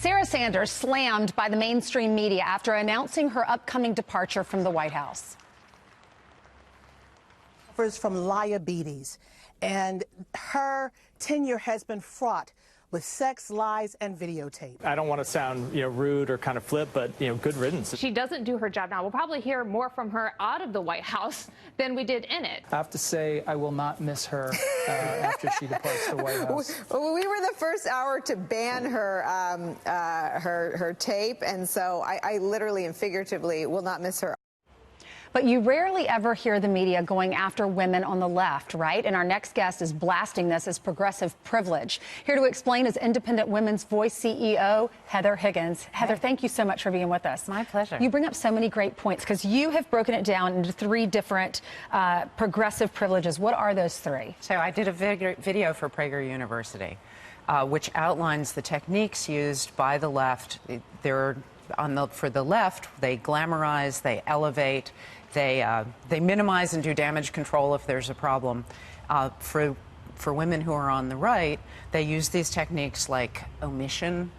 Sarah Sanders slammed by the mainstream media after announcing her upcoming departure from the White House. Suffers from diabetes, and her tenure has been fraught with sex, lies, and videotape. I don't want to sound, rude or kind of flip, but, good riddance. She doesn't do her job now. We'll probably hear more from her out of the White House than we did in it. I have to say, I will not miss her after she departs the White House. Well, we were the first hour to ban her her tape, and so I literally and figuratively will not miss her. But you rarely ever hear the media going after women on the left, right? And our next guest is blasting this as progressive privilege. Here to explain is Independent Women's Voice CEO, Heather Higgins. Heather, thank you so much for being with us. My pleasure. You bring up so many great points because you have broken it down into three different progressive privileges. What are those three? So I did a video for Prager University, which outlines the techniques used by the left. For the left, they glamorize, they elevate, they minimize and do damage control if there's a problem. For women who are on the right, they use these techniques like omission,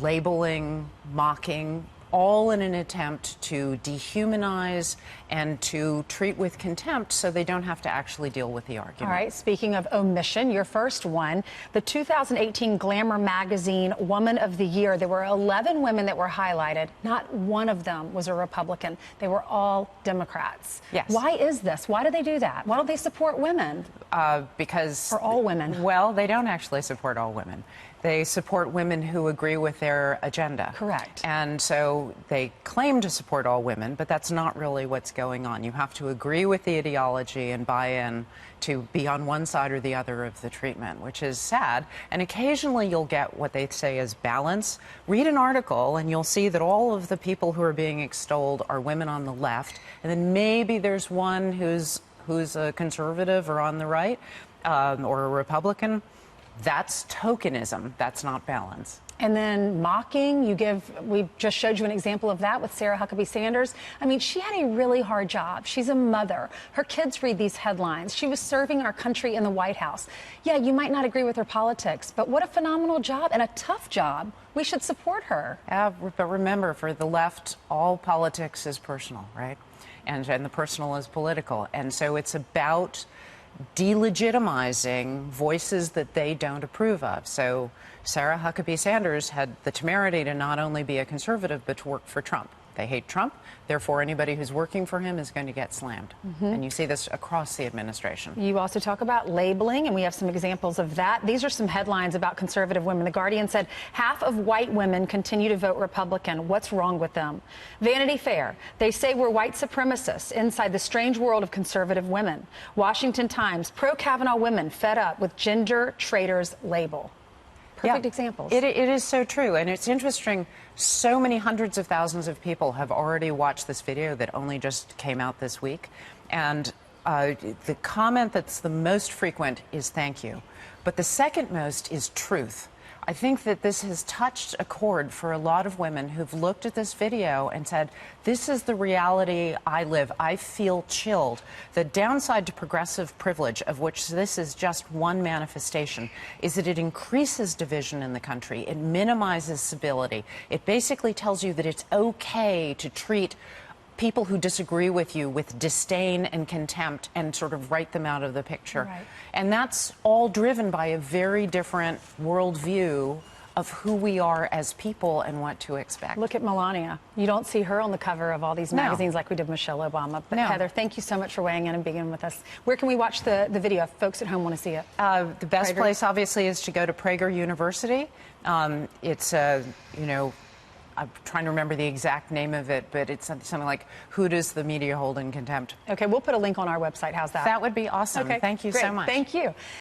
labeling, mocking, all in an attempt to dehumanize and to treat with contempt so they don't have to actually deal with the argument. All right, speaking of omission, your first one, the 2018 Glamour magazine Woman of the Year, there were 11 women that were highlighted. Not one of them was a Republican. They were all Democrats. Yes. Why is this? Why do they do that? Why don't they support women? Because... Or all women? Well, they don't actually support all women. They support women who agree with their agenda. Correct. And so they claim to support all women, but that's not really what's going on. You have to agree with the ideology and buy in to be on one side or the other of the treatment, which is sad. And occasionally you'll get what they say is balance. Read an article and you'll see that all of the people who are being extolled are women on the left, and then maybe there's one who's a conservative or on the right, or a Republican. That's tokenism. That's not balance. And then mocking, we just showed you an example of that with Sarah Huckabee Sanders. I mean, she had a really hard job. She's a mother. Her kids read these headlines. She was serving our country in the White House. Yeah, you might not agree with her politics, but what a phenomenal job and a tough job. We should support her. But remember, for the left, all politics is personal, right? And the personal is political. And so it's about delegitimizing voices that they don't approve of. So Sarah Huckabee Sanders had the temerity to not only be a conservative, but to work for Trump. They hate Trump, therefore anybody who's working for him is going to get slammed. And you see this across the administration. You also talk about labeling, and we have some examples of that. These are some headlines about conservative women. The Guardian said half of white women continue to vote Republican. What's wrong with them? Vanity Fair, they say we're white supremacists inside the strange world of conservative women. Washington Times, pro-Kavanaugh women fed up with gender traitors label. Perfect examples. It is so true. And it's interesting, so many hundreds of thousands of people have already watched this video that only just came out this week. And the comment that's the most frequent is thank you. But the second most is truth. I think that this has touched a chord for a lot of women who've looked at this video and said, this is the reality I live. I feel chilled. The downside to progressive privilege, of which this is just one manifestation, is that it increases division in the country. It minimizes civility. It basically tells you that it's okay to treat people who disagree with you with disdain and contempt and sort of write them out of the picture. Right. And that's all driven by a very different worldview of who we are as people and what to expect. Look at Melania. You don't see her on the cover of all these magazines like we did Michelle Obama. But Heather, thank you so much for weighing in and being with us. Where can we watch the video if folks at home want to see it? The best place, obviously, is to go to Prager University. It's I'm trying to remember the exact name of it, but it's something like, who does the media hold in contempt? Okay, we'll put a link on our website. How's that? That would be awesome. Okay, Thank you great. so much. Thank you.